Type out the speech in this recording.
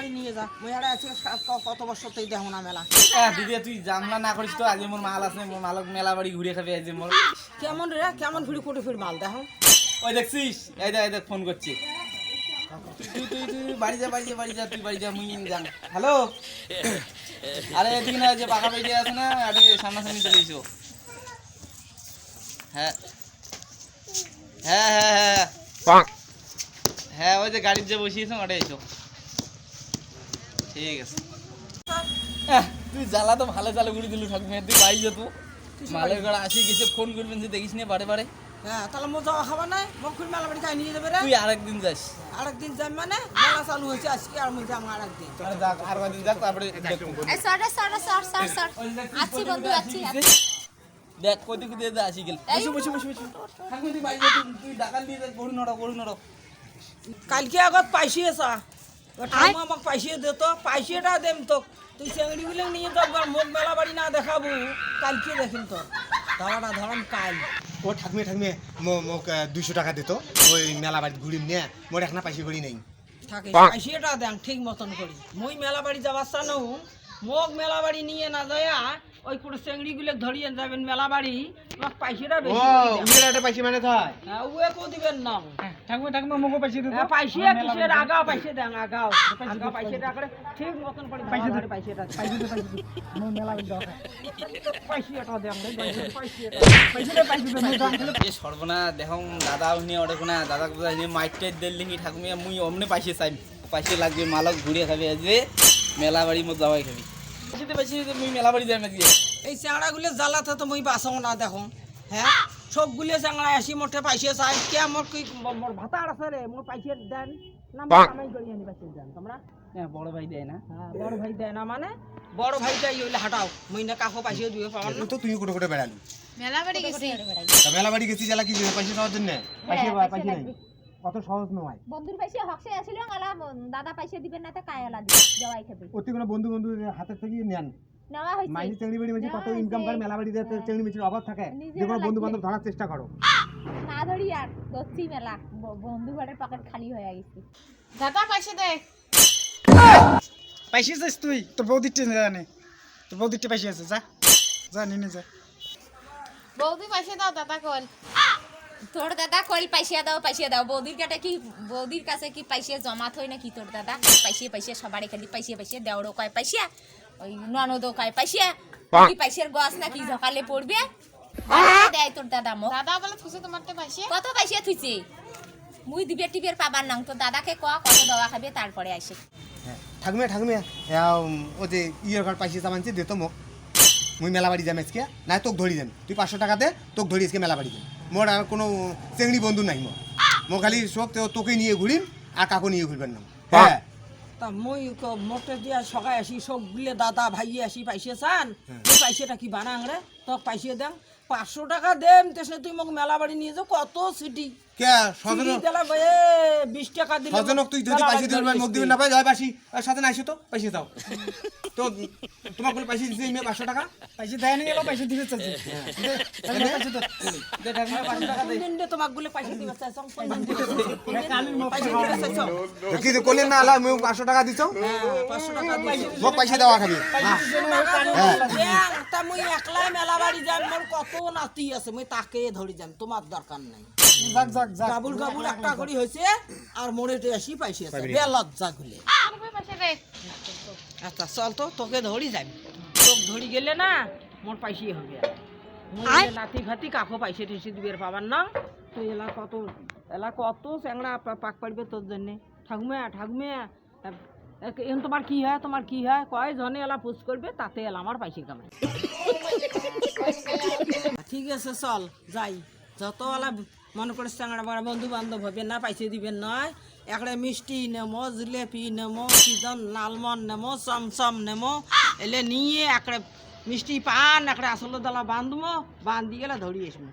বাড়ি নিয়ে যা মই আরে আছে কত বছর তুই দেখো না মেলা দিদি তুই জামলা না করিস তো আজ মোর মাল আছে মোর মালক মেলা বাড়ি ঘুরে খাবি আজ মোর কেমন রে কেমন ফিরে কোটে ফির মাল দেখো ওই দেখছিস এই দেখ ফোন করছি তুই বাড়ি যা তুই বাড়ি যা মুই যান হ্যালো আরে এদিকে না যে পাকা বেরিয়ে আছে না আরে সামনাসামনি চলে এসো হ্যাঁ হ্যাঁ হ্যাঁ হ্যাঁ হ্যাঁ ওই যে গাড়ির যে বসিয়েছো ওটা এসো ঠিক আছে তুই জ্বালা তো ভালো জ্বালা ঘুরে দিলু ঠাকুর তুই বাড়ি যা তো মালের ঘর আসি গেছে ফোন করবেন যে দেখিস না বারে বারে হ্যাঁ তাহলে মো যাওয়া খাবার নাই মকুর মেলা বাড়ি খাই নিয়ে যাবে রে তুই আরেকদিন যাস আরেকদিন যাই মানে মেলা চালু হয়েছে আজকে আর মুই যাবো আরেকদিন আরে যাক আর কদিন যাক তারপরে এই সর আছি বন্ধু আছি দেখ কত কি দিয়ে আসি গেল বসে ঠাকুর তুই বাড়ি যা তুই ডাকাল দিয়ে গরু নড়ো কালকে আগত পাইছিয়েছা ঠাকুমা আমাকে পাইছিয়ে দে তো পাইছিয়েটা দেম তো তুই চেংড়িগুলো নিয়ে তো একবার মুখ মেলা বাড়ি না দেখাবো কালকে দেখিন তো ধরাটা ধরান কাল ও ঠাকমে মোক 200 টাকা দিত ওই মেলা বাড়ি ঘুরিম নিয়ে মোর এখনা পাইছি করি নাই থাকে পাইছিয়েটা দেন ঠিক মতন করি মই মেলা বাড়ি যাবার চানো মোক মেলা বাড়ি নিয়ে না যায় ওই পুরো চেংড়িগুলো ধরিয়ে যাবেন মেলা বাড়ি আমাকে পাইছিয়েটা ও বেশি উইরাটা পাইছি মানে থাই হ্যাঁ ওয়ে কো দিবেন নাম ঠাকমে মোকে পাইছি দিত পাইছিয়ে কিসের আগা পাইছে দেন আগাও আগা পাইছে করে ঠিক মতন করে পাইছিয়েটা মই মেলা বাড়ি যাওয়া পাইছিয়েটা দেন পাইছিয়েটা এ সর্বনা দেখো দাদা নিয়ে ওটা কোনা দাদা কোথায় নিয়ে মাইকটাই দিল্লি ঠাকুমিয়া মুই অমনে পাইছে চাই পাইছে লাগবে মালক ঘুরে খাবি আজকে মেলা বাড়ি মত যাওয়াই খাবি পাইছি মুই মেলা বাড়ি যাই আজকে এই চাংড়াগুলো জ্বালাতে তো মই বাসং না দেখো হ্যাঁ সবগুলো চাংড়া আসি মোটে পাইছে চাই কে মোর কি মোর ভাতা আছে রে মোর পাইছে দেন না আমি করি আনি পাইছে দেন তোমরা হ্যাঁ বড় ভাই দেয় না হ্যাঁ বড় ভাই দেয় না মানে বড় ভাইটাই হইলে হাঁটাও মই না কাকো পাইছে দুয়ে পাওয়ার না তো তুই কোটে বেড়ালি মেলা বাড়ি গেছি তা মেলা বাড়ি গেছি জ্বালা কি পাইছি পাওয়ার জন্য পাইছি নাই কত সহজ নয় বন্ধুর পয়সা হকসে আসিল আলা দাদা পয়সা দিবেন না তো কায়লা দি জবাই খাবে অতি কোনো বন্ধু হাতের থেকে নেন নেওয়া হইছে মাইজি চেংড়ি বাড়ি মাঝে কত ইনকাম করে মেলা বাড়ি যেতে চেংড়ি মিচির অভাব থাকে যে কোনো বন্ধু বান্ধব ধরার চেষ্টা করো না ধরি আর দচ্ছি মেলা বন্ধু ঘরের পকেট খালি হয়ে গেছে দাদা পয়সা দে পাইছিস যাস তুই তোর বৌদিরটা জানে তোর বৌদিরটা পাইছি আছে যা নিয়ে যা বৌদি পয়সা দাও দাদা কল তোর দাদা কইল পয়সা দাও বৌদির কাছে কি পয়সা জমা থই না কি তোর দাদা পয়সা সবারে খালি পয়সা দেওড়ো কয় পয়সা ওই ননদও কয় পয়সা কি পয়সার গাছ না কি ঝকালে পড়বে দেয় তোর দাদা মো দাদা বলে থুসে তোমার তো পয়সা কত পয়সা থুইছে মুই দিবে টিবের পাবার নাম তো দাদাকে কত দেওয়া খাবে তারপরে আসে ঠাকুমে ও যে ইয়ের ঘর পাইছি চামানছি দে তো মোক মুই মেলা বাড়ি যাম আজকে না তোকে ধরি দেন তুই 500 টাকা দে তোকে ধরি আজকে মেলা বাড়ি দেন মোর আর কোনো চেংড়ি বন্ধু নাই মোর খালি সব তোকে নিয়ে ঘুরিম আর কাকু নিয়ে ঘুরবেন না হ্যাঁ তা মই মোটে দিয়া সকাই আসি সবগুলো দাদা ভাই আসি পাইছে চান তুই পাইছেটা কি বানাং রে তোকে পাইছে দেন 500 টাকা দেন তেসনে তুই মোক মেলা বাড়ি নিয়ে যাও কত সিটি কে সজন দিলা 20 টাকা দিলে সজনক তুই যদি পয়সা দিবেন মোক দিবেন না পাই যাই বাসি সাথে নাইছো তো পয়সা দাও তো তোমাক বলে পয়সা দিছি মে 500 টাকা পয়সা দেয় না এলো পয়সা দিবে চাচ্ছি দে ঠাকুমা 500 টাকা দে দিন তোমাক বলে পয়সা দিবা চাইছো কি তো কোলে না আলা মে 500 টাকা দিছো 500 টাকা দিছি মোক পয়সা দেওয়া খাবি তা মুই একলাই মেলা বাড়ি যাম মোর কত নাতি আছে মুই তাকে ধরি যাম তোমার দরকার নাই যাক গাবুল একটা করি হয়েছে আর মোড়েতে আসি পাইছে বেলজ্জা গুলে পয়সা দে আচ্ছা চল তো তোকে ধরি যাবি তোকে ধরি গেলে না মোর পাইসি হবে নাতি ফাতি কাকো পাইসে টেসে দিবে পাবার না তুই এলা কত চ্যাংড়া পাক পাড়বে তোর জন্যে ঠাকুমে এখন তোমার কি হয় কয় জনে এলা পুষ করবে তাতে এলা আমার পাইসি কামাই ঠিক আছে চল যাই যত এলা মনে করে চ্যাংড়া বাড়া বন্ধু বান্ধব হবে না পাইসে দিবেন নয় একটা মিষ্টি নেমো জিলেপি নেমো সিজন লালমন নেমো চমচম নেমো এলে নিয়ে একটা মিষ্টি পান একটা আসলে দলা বাঁধবো বাঁধি গেলে ধরি আসবো